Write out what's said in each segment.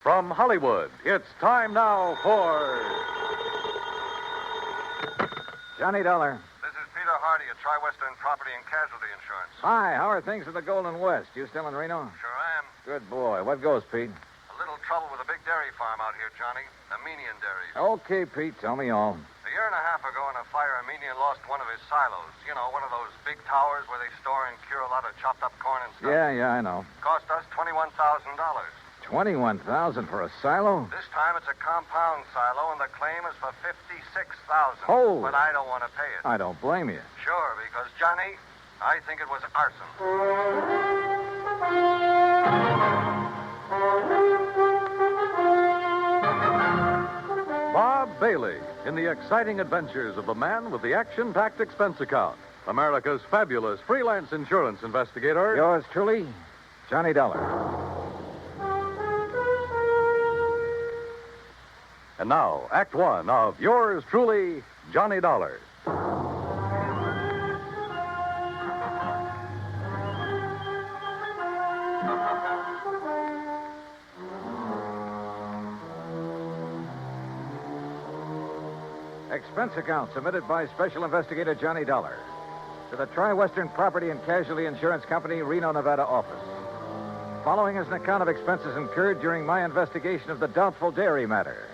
From Hollywood, it's time now for... Johnny Dollar. This is Peter Hardy at Tri-Western Property and Casualty Insurance. Hi, how are things in the Golden West? You still in Reno? Sure am. Good boy. What goes, Pete? A little trouble with a big dairy farm out here, Johnny. Armenian dairies. Okay, Pete, tell me all. A year and a half ago in a fire, Armenian lost one of his silos. You know, one of those big towers where they store and cure a lot of chopped up corn and stuff. Yeah, I know. Cost us $21,000. $21,000 for a silo? This time it's a compound silo, and the claim is for $56,000. Oh. But I don't want to pay it. I don't blame you. Sure, because, Johnny, I think it was arson. Bob Bailey in the exciting adventures of the man with the action-packed expense account. America's fabulous freelance insurance investigator. Yours truly, Johnny Dollar. And now, Act One of yours truly, Johnny Dollar. Expense account submitted by Special Investigator Johnny Dollar to the Tri-Western Property and Casualty Insurance Company, Reno, Nevada office. Following is an account of expenses incurred during my investigation of the Doubtful dairy matter.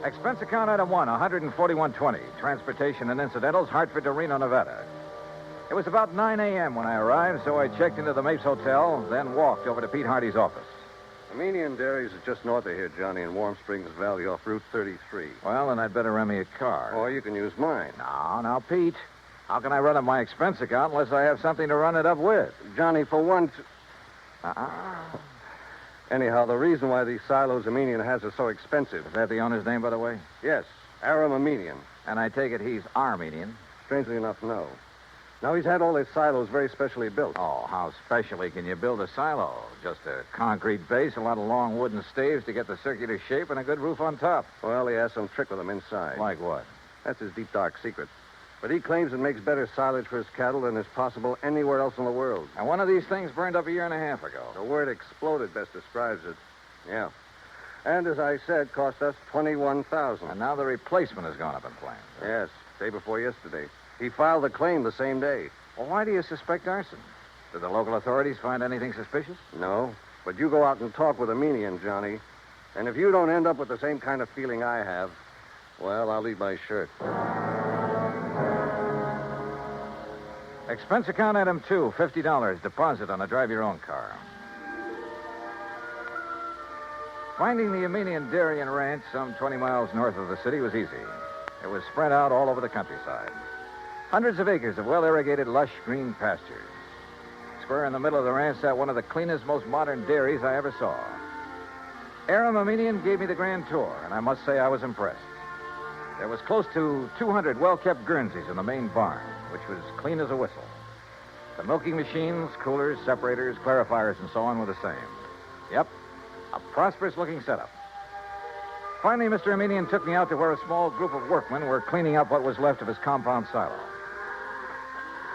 Expense account item 1, $141.20. Transportation and incidentals, Hartford to Reno, Nevada. It was about 9 a.m. when I arrived, so I checked into the Mapes Hotel, then walked over to Pete Hardy's office. Armenian Dairies is just north of here, Johnny, in Warm Springs Valley off Route 33. Well, then I'd better rent me a car. Or you can use mine. Now, Pete. How can I run up my expense account unless I have something to run it up with? Johnny, for once... Uh-uh. Anyhow, the reason why these silos Armenian has are so expensive... Is that the owner's name, by the way? Yes, Aram Armenian. And I take it he's Armenian? Strangely enough, no. Now, he's had all his silos very specially built. Oh, how specially can you build a silo? Just a concrete base, a lot of long wooden staves to get the circular shape, and a good roof on top. Well, he has some trick with them inside. Like what? That's his deep, dark secret. But he claims it makes better silage for his cattle than is possible anywhere else in the world. And one of these things burned up a year and a half ago. The word exploded best describes it. Yeah. And as I said, cost us $21,000. And now the replacement has gone up in flames. Yes, day before yesterday. He filed the claim the same day. Well, why do you suspect arson? Did the local authorities find anything suspicious? No, but you go out and talk with Armenian, Johnny. And if you don't end up with the same kind of feeling I have, well, I'll leave my shirt. Expense account item 2, $50, deposit on a drive-your-own car. Finding the Armenian dairy and ranch some 20 miles north of the city was easy. It was spread out all over the countryside. Hundreds of acres of well-irrigated, lush green pastures. Square in the middle of the ranch sat one of the cleanest, most modern dairies I ever saw. Aram Armenian gave me the grand tour, and I must say I was impressed. There was close to 200 well-kept Guernseys in the main barn, which was clean as a whistle. The milking machines, coolers, separators, clarifiers, and so on were the same. Yep, a prosperous-looking setup. Finally, Mr. Armenian took me out to where a small group of workmen were cleaning up what was left of his compound silo.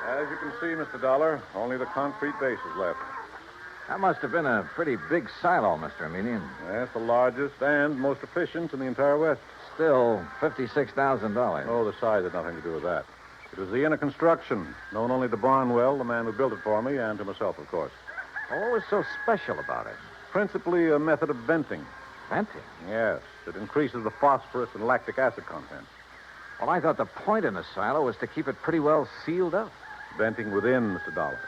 As you can see, Mr. Dollar, only the concrete base is left. That must have been a pretty big silo, Mr. Armenian. Yes, the largest and most efficient in the entire West. Still, $56,000. Oh, the size had nothing to do with that. It was the inner construction, known only to Barnwell, the man who built it for me, and to myself, of course. Well, what was so special about it? Principally a method of venting. Venting? Yes, it increases the phosphorus and lactic acid content. Well, I thought the point in the silo was to keep it pretty well sealed up. Venting within, Mr. Dollar.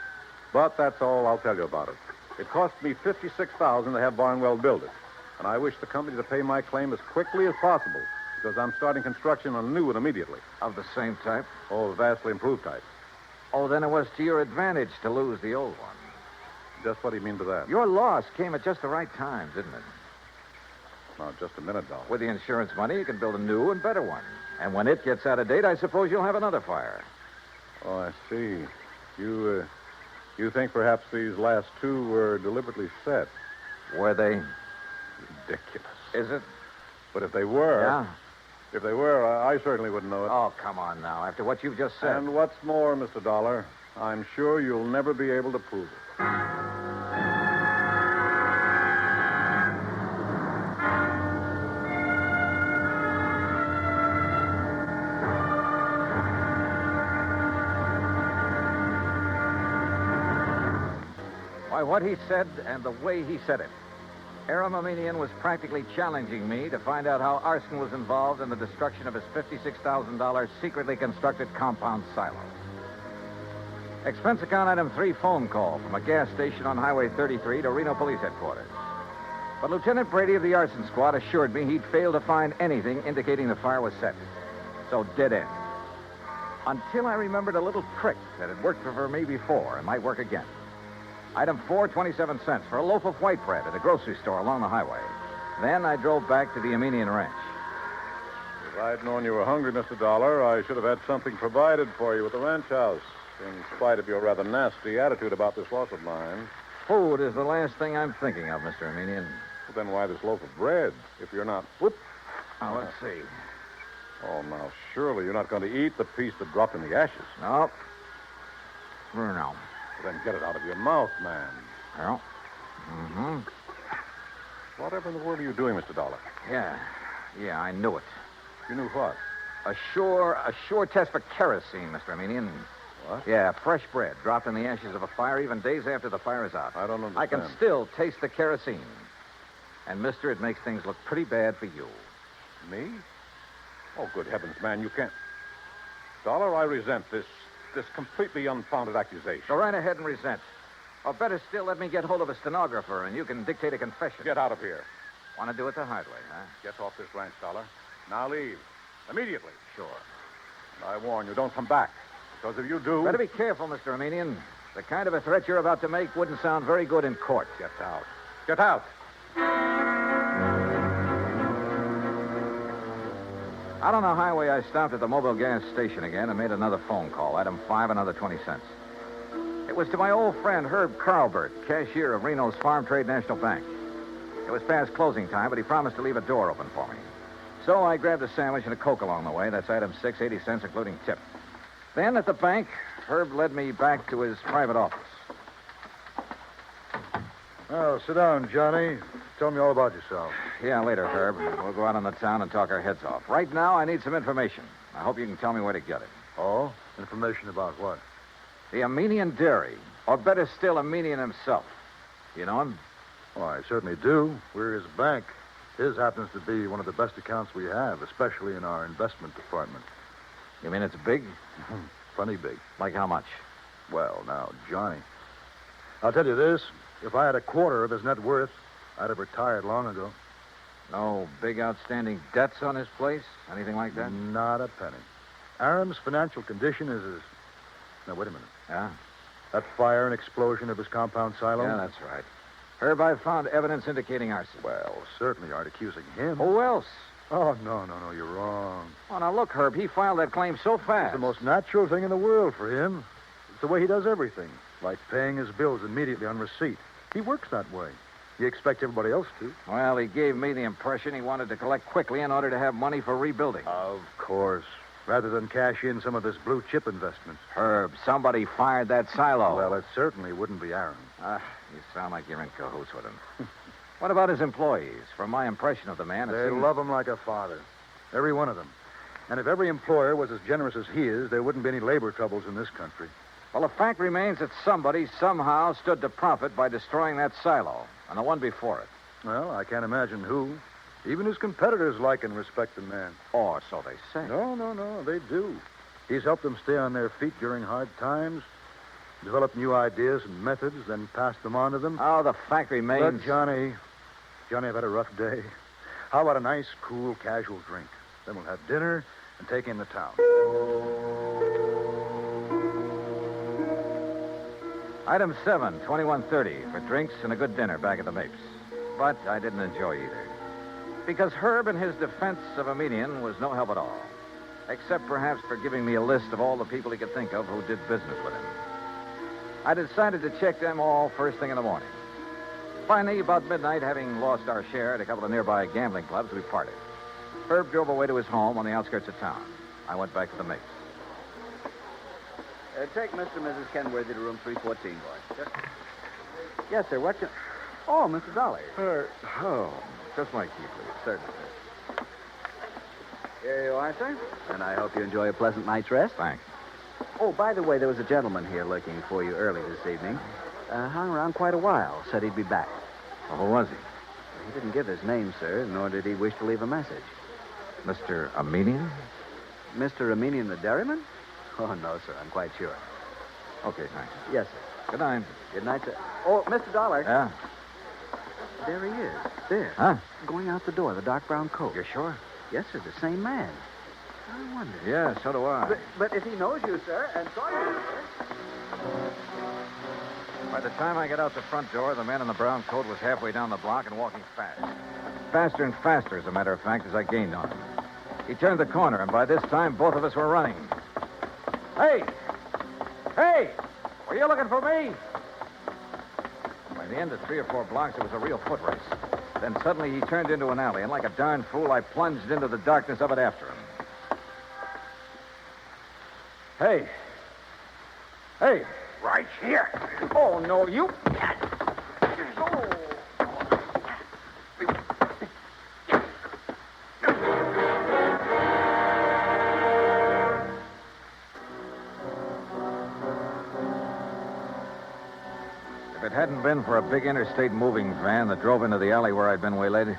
But that's all I'll tell you about it. It cost me $56,000 to have Barnwell build it. And I wish the company to pay my claim as quickly as possible, because I'm starting construction on a new one immediately. Of the same type? Oh, a vastly improved type. Oh, then it was to your advantage to lose the old one. Just what do you mean by that? Your loss came at just the right time, didn't it? Now, just a minute, Dollar. With the insurance money, you can build a new and better one. And when it gets out of date, I suppose you'll have another fire. Oh, I see. You think perhaps these last two were deliberately set? Were they? Ridiculous. Is it? But if they were... Yeah? If they were, I certainly wouldn't know it. Oh, come on now. After what you've just said. And what's more, Mr. Dollar, I'm sure you'll never be able to prove it. Why, what he said and the way he said it. Aram Aminian was practically challenging me to find out how arson was involved in the destruction of his $56,000 secretly constructed compound silo. Expense account item 3 phone call from a gas station on Highway 33 to Reno Police Headquarters. But Lieutenant Brady of the arson squad assured me he'd failed to find anything indicating the fire was set. So dead end. Until I remembered a little trick that had worked for me before and might work again. Item 4, 27 cents for a loaf of white bread at a grocery store along the highway. Then I drove back to the Aminian Ranch. If I'd known you were hungry, Mr. Dollar, I should have had something provided for you at the ranch house, in spite of your rather nasty attitude about this loss of mine. Food is the last thing I'm thinking of, Mr. Aminian. Well, then why this loaf of bread, if you're not... Whoop! Now, let's see. Oh, now, surely you're not going to eat the piece that dropped in the ashes. No. Reno. Then get it out of your mouth, man. Well. Mm-hmm. Whatever in the world are you doing, Mr. Dollar? Yeah, I knew it. You knew what? A sure test for kerosene, Mr. Aminian. What? Yeah, fresh bread dropped in the ashes of a fire even days after the fire is out. I don't understand. I can still taste the kerosene. And, mister, it makes things look pretty bad for you. Me? Oh, good heavens, man, you can't... Dollar, I resent this completely unfounded accusation. Go right ahead and resent. Or better still, let me get hold of a stenographer and you can dictate a confession. Get out of here. Want to do it the hard way, huh? Get off this ranch, Dollar. Now leave. Immediately. Sure. I warn you, don't come back. Because if you do... Better be careful, Mr. Aminian. The kind of a threat you're about to make wouldn't sound very good in court. Get out. Get out. Out on the highway, I stopped at the mobile gas station again and made another phone call. Item 5, another 20 cents. It was to my old friend Herb Carlbert, cashier of Reno's Farm Trade National Bank. It was past closing time, but he promised to leave a door open for me. So I grabbed a sandwich and a Coke along the way. That's item 6, 80 cents, including tip. Then at the bank, Herb led me back to his private office. Oh, sit down, Johnny. Tell me all about yourself. Yeah, later, Herb. We'll go out on the town and talk our heads off. Right now, I need some information. I hope you can tell me where to get it. Oh? Information about what? The Aminian Dairy, or better still, Aminian himself. You know him? Well, I certainly do. We're his bank. His happens to be one of the best accounts we have, especially in our investment department. You mean it's big? Plenty big. Like how much? Well, now, Johnny, I'll tell you this. If I had a quarter of his net worth, I'd have retired long ago. No big outstanding debts on his place? Anything like that? Not a penny. Aram's financial condition is as... Now, wait a minute. Yeah? That fire and explosion of his compound silo? Yeah, that's right. Herb, I've found evidence indicating arson. Well, certainly aren't accusing him. Who else? Oh, no, you're wrong. Oh, now look, Herb, he filed that claim so fast. It's the most natural thing in the world for him. It's the way he does everything, like paying his bills immediately on receipt. He works that way. You expect everybody else to. Well, he gave me the impression he wanted to collect quickly in order to have money for rebuilding. Of course. Rather than cash in some of his blue chip investments. Herb, somebody fired that silo. Well, it certainly wouldn't be Aram. You sound like you're in cahoots with him. What about his employees? From my impression of the man, They seems... love him like a father. Every one of them. And if every employer was as generous as he is, there wouldn't be any labor troubles in this country. Well, the fact remains that somebody somehow stood to profit by destroying that silo, and the one before it. Well, I can't imagine who. Even his competitors like and respect the man. Or so they say. No, they do. He's helped them stay on their feet during hard times, developed new ideas and methods, then passed them on to them. Oh, the fact remains... Look, Johnny, I've had a rough day. How about a nice, cool, casual drink? Then we'll have dinner and take in the town. Item 7, 2130, for drinks and a good dinner back at the Mapes. But I didn't enjoy either. Because Herb in his defense of Aminian was no help at all. Except perhaps for giving me a list of all the people he could think of who did business with him. I decided to check them all first thing in the morning. Finally, about midnight, having lost our share at a couple of nearby gambling clubs, we parted. Herb drove away to his home on the outskirts of town. I went back to the Mapes. Take Mr. and Mrs. Kenworthy to room 314, boys. Yes, sir. What can... Oh, Mr. Dollar. Just my key, please. Certainly, sir. Here you are, sir. And I hope you enjoy a pleasant night's rest. Thanks. Oh, by the way, there was a gentleman here looking for you early this evening. Hung around quite a while. Said he'd be back. Well, who was he? He didn't give his name, sir, nor did he wish to leave a message. Mr. Armenian? Mr. Armenian, the dairyman? Oh, no, sir. I'm quite sure. Okay, thanks. Yes, sir. Good night. Good night, sir. Oh, Mr. Dollar. Yeah? There he is. There. Huh? Going out the door, the dark brown coat. You're sure? Yes, sir. The same man. I wonder. Yeah, so do I. But if he knows you, sir, and saw you, sir... By the time I got out the front door, the man in the brown coat was halfway down the block and walking fast. Faster and faster, as a matter of fact, as I gained on him. He turned the corner, and by this time, both of us were running. Hey! Hey! Were you looking for me? By the end of 3 or 4 blocks, it was a real foot race. Then suddenly he turned into an alley, and like a darn fool, I plunged into the darkness of it after him. Hey! Hey! Right here. Oh, no, you... If it hadn't been for a big interstate moving van that drove into the alley where I'd been waylaid,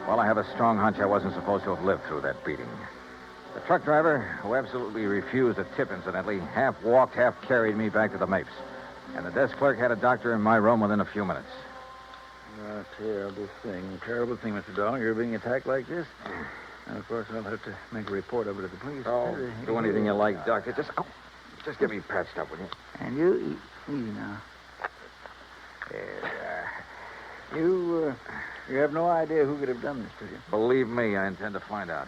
well, I have a strong hunch I wasn't supposed to have lived through that beating. The truck driver, who absolutely refused a tip, incidentally, half walked, half carried me back to the Mapes. And the desk clerk had a doctor in my room within a few minutes. Terrible thing, Mr. Dollar. You're being attacked like this. And, of course, I'll have to make a report over to the police. Oh, do anything you like, Doctor. Just get me patched up, will you? And you, easy now. You have no idea who could have done this to you. Believe me, I intend to find out.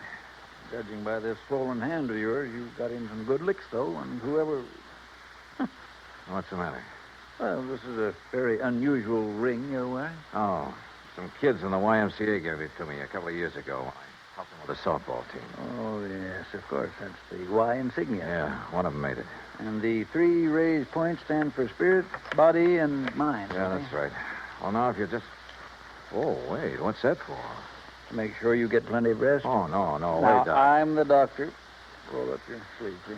Judging by this swollen hand of yours, you got in some good licks, though, and whoever... What's the matter? Well, this is a very unusual ring you're wearing. Oh, some kids in the YMCA gave it to me a couple of years ago. I helped them with a softball team. Oh, yes, of course. That's the Y insignia. Yeah, one of them made it. And the 3 raised points stand for spirit, body, and mind. Yeah, that's right. Well, now, if you just... Oh, wait, what's that for? To make sure you get plenty of rest. Oh, no, Now, wait, Doc. I'm the doctor. Roll up your sleeve, please.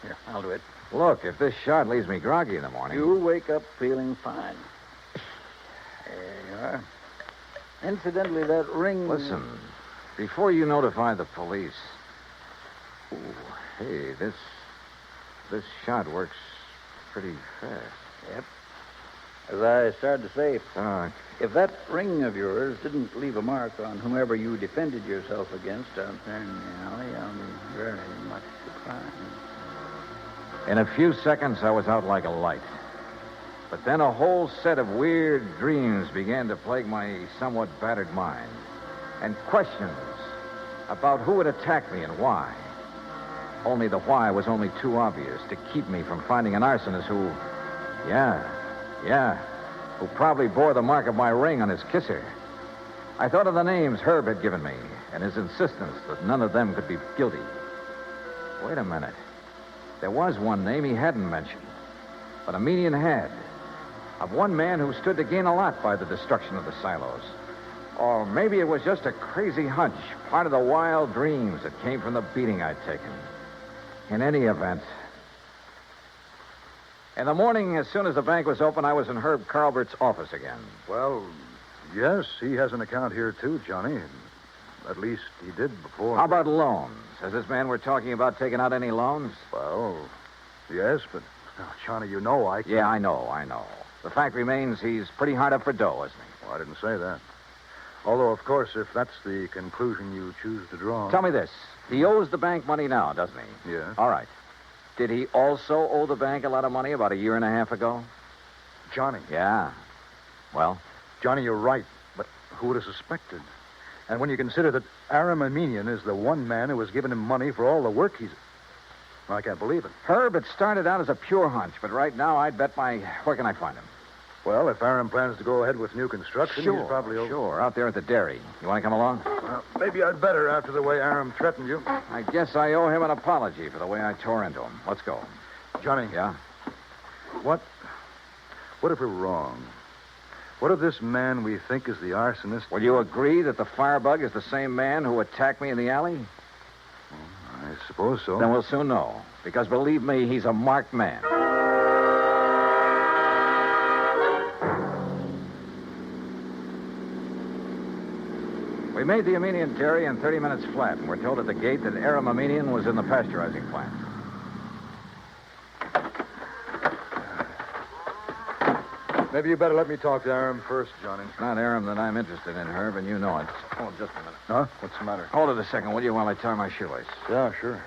Here, I'll do it. Look, if this shot leaves me groggy in the morning... You wake up feeling fine. There you are. Incidentally, that ring... Listen, before you notify the police... Ooh, hey, this shot works pretty fast. Yep. As I started to say, Oh, if that ring of yours didn't leave a mark on whomever you defended yourself against out there in the alley, I'll be very much surprised. in a few seconds, I was out like a light. But then a whole set of weird dreams began to plague my somewhat battered mind. And questions about who had attacked me and why. Only the why was only too obvious to keep me from finding an arsonist who, who probably bore the mark of my ring on his kisser. I thought of the names Herb had given me and his insistence that none of them could be guilty. Wait a minute. There was one name he hadn't mentioned, but Armenian had. Of one man who stood to gain a lot by the destruction of the silos. Or maybe it was just a crazy hunch, part of the wild dreams that came from the beating I'd taken. In any event, in the morning, as soon as the bank was open, I was in Herb Carlbert's office again. Well, yes, he has an account here, too, Johnny. At least he did before. How about loans? Has this man we're talking about taken out any loans? Well, yes, but, Johnny, you know I can't... Yeah, I know. The fact remains he's pretty hard up for dough, isn't he? Well, I didn't say that. Although, of course, if that's the conclusion you choose to draw... Tell me this. He owes the bank money now, doesn't he? Yes. All right. Did he also owe the bank a lot of money about a year and a half ago? Johnny. Yeah. Well? Johnny, you're right. But who would have suspected? And when you consider that Aram Armenian is the one man who has given him money for all the work he's... I can't believe it. Herb, it started out as a pure hunch, but right now I'd bet my... Where can I find him? Well, if Aram plans to go ahead with new construction, he's probably... Sure, out there at the dairy. You want to come along? Well, maybe I'd better after the way Aram threatened you. I guess I owe him an apology for the way I tore into him. Let's go. Johnny. Yeah? What if we're wrong? What if this man we think is the arsonist... Will you agree that the firebug is the same man who attacked me in the alley? I suppose so. Then we'll soon know. Because believe me, he's a marked man. We made the Armenian dairy in 30 minutes flat, and we're told at the gate that Aram Armenian was in the pasteurizing plant. Maybe you better let me talk to Aram first, Johnny. It's not Aram that I'm interested in, Herb, and you know it. Hold just a minute. Huh? What's the matter? Hold it a second, will you, while I tie my shoelace? Yeah, sure.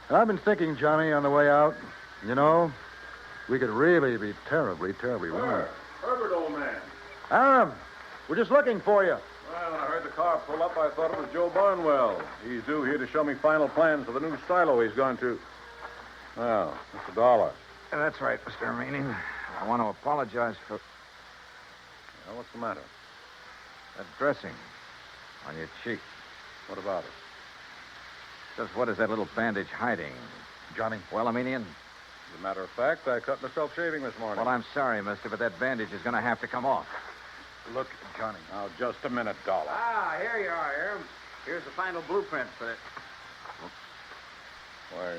And I've been thinking, Johnny, on the way out, you know, we could really be terribly, terribly wrong. Herbert, old man. Aram, we're just looking for you. Well, when I heard the car pull up, I thought it was Joe Barnwell. He's due here to show me final plans for the new silo he's going to. Well, Mr. Dollar. That's right, Mr. Armenian. I want to apologize for Well, what's the matter? that dressing on your cheek. What about it? Just what is that little bandage hiding? Johnny. Well, Armenian? As a matter of fact, I cut myself shaving this morning. Well, I'm sorry, mister, but that bandage is going to have to come off. Look, Johnny. Now, just a minute, Dollar. Here you are, Aram. Here's the final blueprint for it. Why,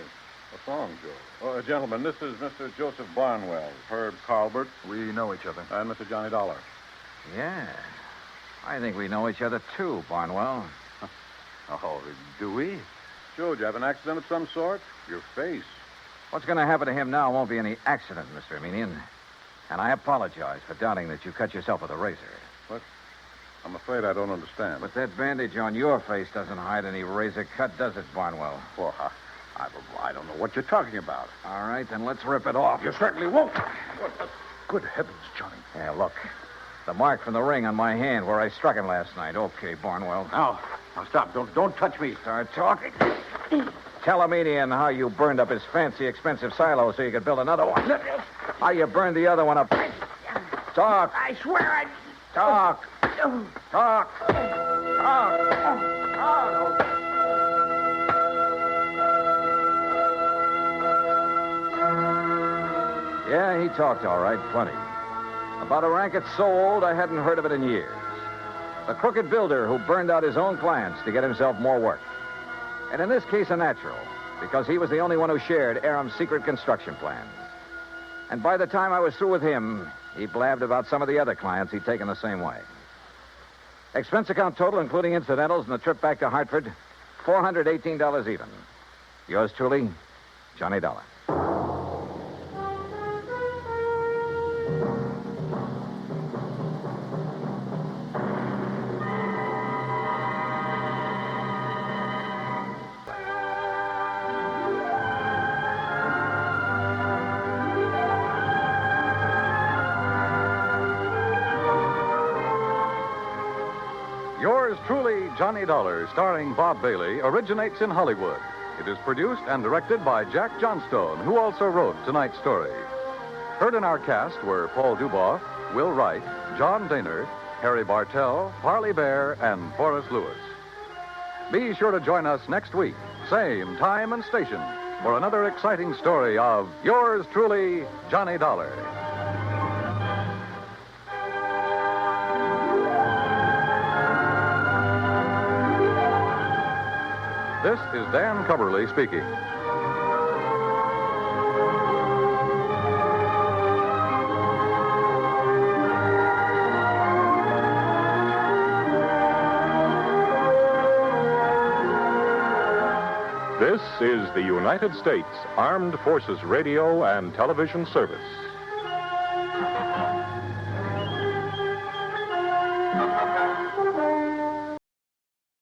what's wrong, Joe? Oh, gentlemen, this is Mr. Joseph Barnwell, Herb Carlbert, We know each other. and Mr. Johnny Dollar. Yeah. I think we know each other, too, Barnwell. Oh, do we? Joe, did you have an accident of some sort? Your face. What's going to happen to him now won't be any accident, Mr. Armenian. And I apologize for doubting that you cut yourself with a razor. I'm afraid I don't understand. But that bandage on your face doesn't hide any razor cut, does it, Barnwell? Well, I don't know what you're talking about. All right, then let's rip it off. You certainly won't. Good heavens, Johnny. Yeah, look. The mark from the ring on my hand where I struck him last night. Okay, Barnwell. Now stop. Don't touch me. Start talking. Tell Armenian how you burned up his fancy, expensive silo so you could build another one. How you burned the other one up. Talk. I swear I... Talk. Talk. Talk. Yeah, he talked all right, plenty. About a racket so old I hadn't heard of it in years. The crooked builder who burned out his own plants to get himself more work. And in this case, a natural, because he was the only one who shared Aram's secret construction plans. And by the time I was through with him, he blabbed about some of the other clients he'd taken the same way. Expense account total, including incidentals and the trip back to Hartford, $418 even. Yours truly, Johnny Dollar. Yours truly, Johnny Dollar, starring Bob Bailey, originates in Hollywood. It is produced and directed by Jack Johnstone, who also wrote tonight's story. Heard in our cast were Paul Duboff, Will Wright, John Daner, Harry Bartell, Parley Bear, and Forrest Lewis. Be sure to join us next week, same time and station, for another exciting story of Yours truly, Johnny Dollar. This is Dan Cubberly speaking. This is the United States Armed Forces Radio and Television Service.